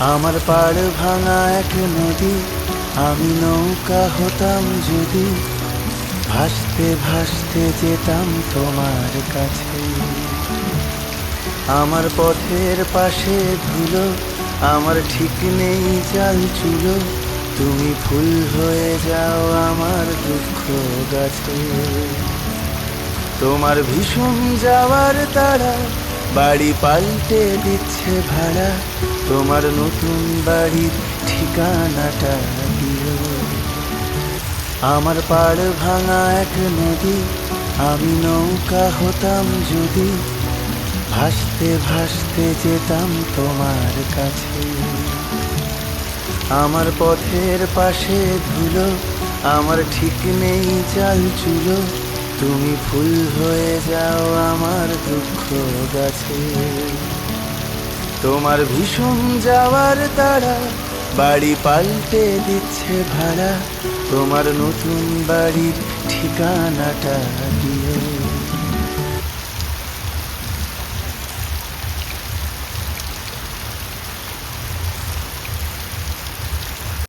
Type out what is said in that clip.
আমার পাড় ভাঙা এক নদী, আমি নৌকা হতাম যদি, ভাসতে ভাসতে যেতাম তোমার কাছে। আমার পথের পাশে ধুলো, আমার ঠিক নেই চাল চুলো, তুমি ফুল হয়ে যাও আমার দুঃখ গাছে। তোমার ভীষণ যাওয়ার তারা বাড়ি পাল্টে দিচ্ছে ভাড়া, তোমার নতুন বাড়ির ঠিকানাটা দিও। আমার পাড় ভাঙা এক নদী, আমি নৌকা হতাম যদি, ভাসতে ভাসতে যেতাম তোমার কাছে। আমার পথের পাশে ধুলো, আমার ঠিক নেই চাল চুলো, তুমি ফুল হয়ে যাও আমার দুঃখ গাছে। তোমার ভীষণ যাওয়ার তারা বাড়ি পাল্টে দিচ্ছে ভাড়া, তোমার নতুন বাড়ির ঠিকানাটা দিও।